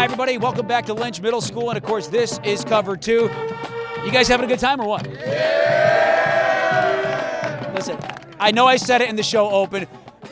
Hi, everybody. Welcome back to Lynch Middle School. And, of course, this is Cover 2. You guys having a good time or what? Yeah! Listen, I know I said it in the show open.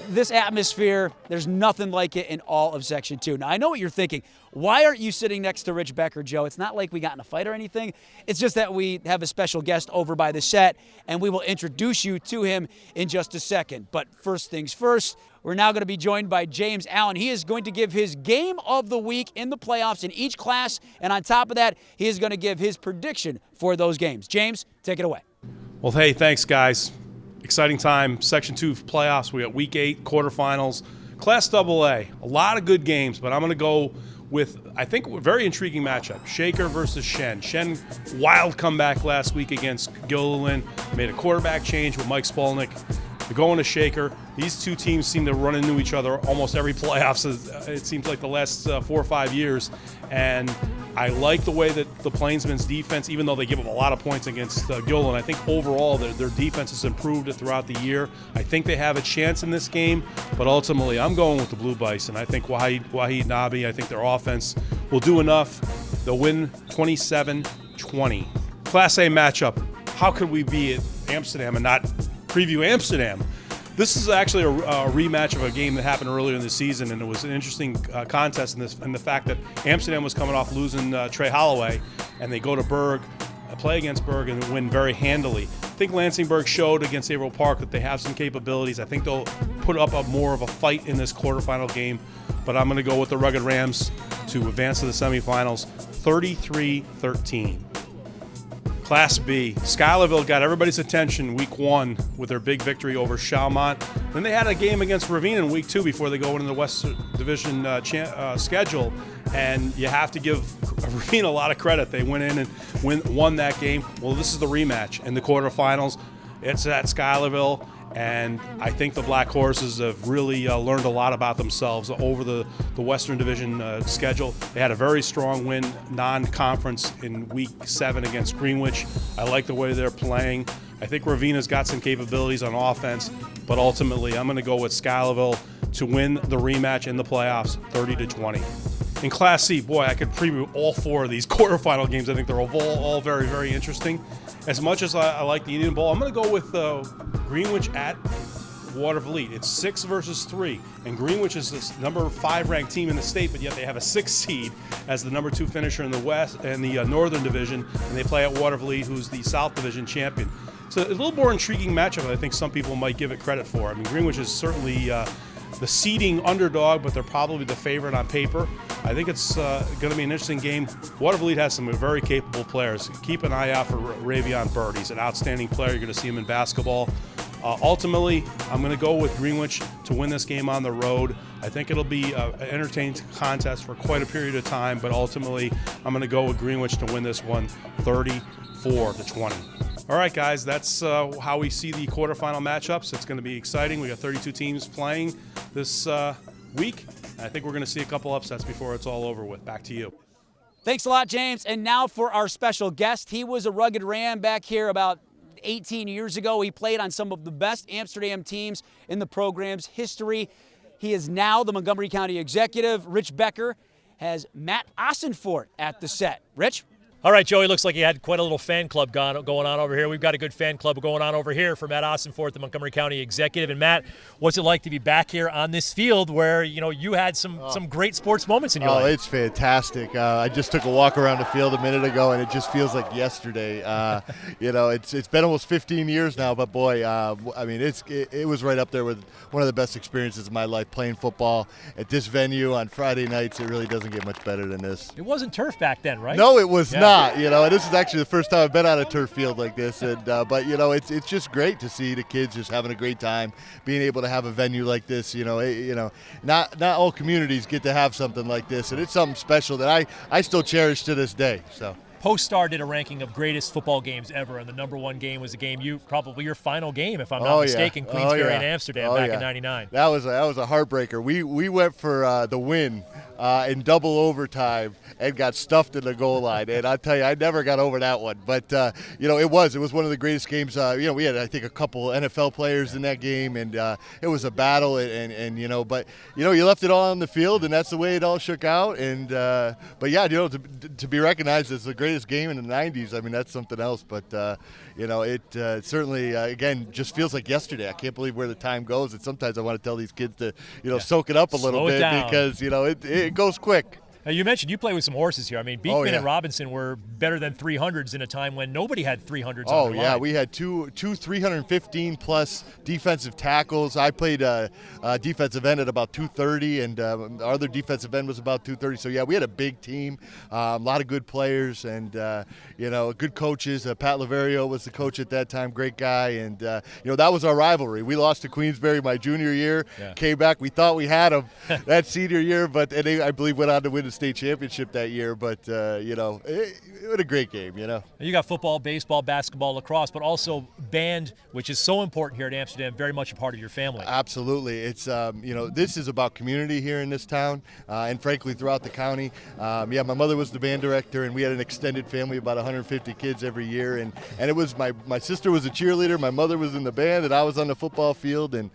This atmosphere, there's nothing like it in all of Section 2. Now, I know what you're thinking. Why aren't you sitting next to Rich Becker, Joe? It's not like we got in a fight or anything. It's just that we have a special guest over by the set, and we will introduce you to him in just a second. But first things first, we're now going to be joined by James Allen. He is going to give his game of the week in the playoffs in each class, and on top of that, he is going to give his prediction for those games. James, take it away. Well, hey, thanks, guys. Exciting time. Section 2 playoffs. We got Week 8 quarterfinals. Class AA. A lot of good games, but I'm going to go with, I think, a very intriguing matchup. Shaker versus Shen. Shen, wild comeback last week against Gilliland. Made a quarterback change with Mike Spolnick. They're going to Shaker. These two teams seem to run into each other almost every playoffs. It seems like the last 4 or 5 years. And I like the way that the Plainsmen's defense, even though they give up a lot of points against Gilliland, I think overall their defense has improved throughout the year. I think they have a chance in this game, but ultimately I'm going with the Blue Bison. I think Wahid Nabi, I think their offense will do enough. They'll win 27-20. Class A matchup. How could we be at Amsterdam and not preview Amsterdam? This is actually a rematch of a game that happened earlier in the season, and it was an interesting contest in the fact that Amsterdam was coming off losing Trey Holloway, and they go to Berg, play against Berg, and win very handily. I think LANSINGBURGH showed against Averill Park that they have some capabilities. I think they'll put up more of a fight in this quarterfinal game, but I'm going to go with the Rugged Rams to advance to the semifinals, 33-13. Class B, Schuylerville got everybody's attention Week 1 with their big victory over Chalmont. Then they had a game against Ravena in Week 2 before they go into the West Division schedule, and you have to give Ravena a lot of credit. They went in and won that game. Well, this is the rematch in the quarterfinals. It's at Schuylerville, and I think the Black Horses have really learned a lot about themselves over the Western Division schedule. They had a very strong win, non-conference, in Week 7 against Greenwich. I like the way they're playing. I think Ravena's got some capabilities on offense, but ultimately I'm going to go with Schuylerville to win the rematch in the playoffs, 30-20. In Class C, boy, I could preview all 4 of these quarterfinal games. I think they're all very, very interesting. As much as I like the Indian Bowl, I'm going to go with Greenwich at WATERVLIET. It's 6 versus 3, and Greenwich is this number 5 ranked team in the state, but yet they have a 6th seed as the number 2 finisher in the West and the Northern Division, and they play at WATERVLIET, who's the South Division champion. So a little more intriguing matchup I think some people might give it credit for. I mean, Greenwich is certainly the seeding underdog, but they're probably the favorite on paper. I think it's going to be an interesting game. WATERVLIET has some very capable players. Keep an eye out for Ravion Bird. He's an outstanding player. You're going to see him in basketball. Ultimately, I'm going to go with Greenwich to win this game on the road. I think it'll be an entertaining contest for quite a period of time, but ultimately, I'm going to go with Greenwich to win this one 34-20. All right, guys, that's how we see the quarterfinal matchups. It's going to be exciting. We got 32 teams playing this week. I think we're going to see a couple upsets before it's all over with. Back to you. Thanks a lot, James. And now for our special guest. He was a Rugged Ram back here about 18 years ago. He played on some of the best Amsterdam teams in the program's history. He is now the Montgomery County Executive. Rich Becker has Matt OSSENFORT at the set. Rich? All right, Joey, looks like you had quite a little fan club going on over here. We've got a good fan club going on over here for Matt OSSENFORT, the Montgomery County Executive. And Matt, what's it like to be back here on this field where, you had some great sports moments in your life? Oh, it's fantastic. I just took a walk around the field a minute ago, and it just feels like yesterday. It's been almost 15 years now, but boy, it was right up there with one of the best experiences of my life playing football at this venue on Friday nights. It really doesn't get much better than this. It wasn't turf back then, right? No, it was not. This is actually the first time I've been on a turf field like this, and but it's just great to see the kids just having a great time, being able to have a venue like this. Not all communities get to have something like this, and it's something special that I still cherish to this day. So. Post-Star did a ranking of greatest football games ever, and the #1 game was a game probably your final game, if I'm not mistaken, Queensbury and Amsterdam back in '99. That was a heartbreaker. We went for the win in double overtime and got stuffed in the goal line. And I'll tell you, I never got over that one. But it was one of the greatest games. We had, I think, a couple NFL players in that game, and it was a battle. But you left it all on the field, and that's the way it all shook out. And to be recognized as the greatest game in the '90s, I mean, that's something else. But it certainly again just feels like yesterday. I can't believe where the time goes. And sometimes I want to tell these kids to soak it up a little bit because it goes quick. You mentioned you play with some horses here. I mean, Beekman and Robinson were better than 300s in a time when nobody had 300s on their line. We had two 315-plus defensive tackles. I played defensive end at about 230, and our other defensive end was about 230. So, we had a big team, a lot of good players, and, good coaches. Pat Laverio was the coach at that time, great guy. And, that was our rivalry. We lost to Queensbury my junior year, came back. We thought we had them that senior year, but I believe went on to win the state championship that year, but it was a great game. You got football, baseball, basketball, lacrosse, but also band, which is so important here at Amsterdam, very much a part of your family. Absolutely. It's this is about community here in this town, and frankly throughout the county. My mother was the band director, and we had an extended family, about 150 kids every year, and it was my sister was a cheerleader, my mother was in the band, and I was on the football field, and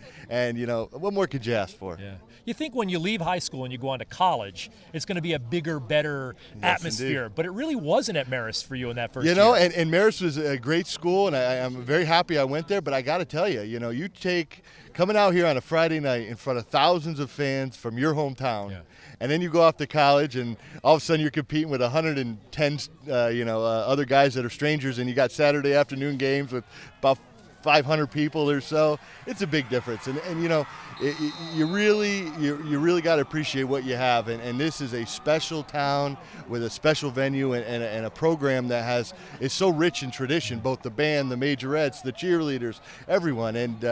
what more could you ask for? Yeah. You think when you leave high school and you go on to college, it's going to be a bigger, better atmosphere. Indeed. But it really wasn't at Marist for you in that first year. And Marist was a great school, and I'm very happy I went there. But I got to tell you, you take coming out here on a Friday night in front of thousands of fans from your hometown, and then you go off to college, and all of a sudden you're competing with 110, other guys that are strangers, and you got Saturday afternoon games with about 500 people or so. It's a big difference, and you really got to appreciate what you have, and this is a special town with a special venue and a program that is so rich in tradition, both the band, the majorettes, the cheerleaders, everyone, and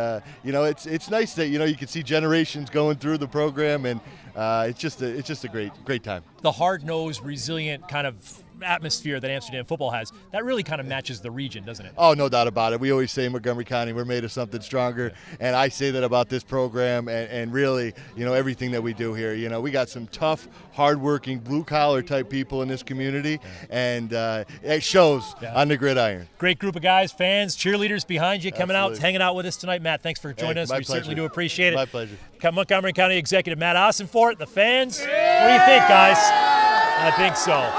it's nice that you can see generations going through the program, and it's just a great time. The hard-nosed, resilient kind of atmosphere that Amsterdam football has, that really kind of matches the region, doesn't it? Oh, no doubt about it. We always say in Montgomery County we're made of something stronger, and I say that about this program and really, everything that we do here. We got some tough, hardworking, blue-collar type people in this community, and it shows on the gridiron. Great group of guys, fans, cheerleaders behind you coming Absolutely. out, hanging out with us tonight. Matt, thanks for joining us. We certainly do appreciate it. My pleasure. Montgomery County Executive Matt OSSENFORT, the fans. What do you think, guys? I think so.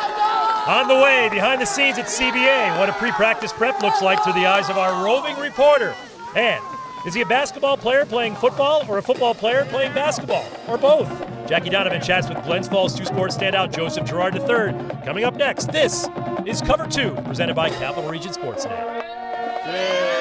On the way, behind the scenes at CBA, what a pre-practice prep looks like through the eyes of our roving reporter. And is he a basketball player playing football or a football player playing basketball? Or both? Jackie Donovan chats with Glens Falls two-sports standout Joseph Girard III. Coming up next, this is Cover 2, presented by Capital Region Sportsnet. Yeah.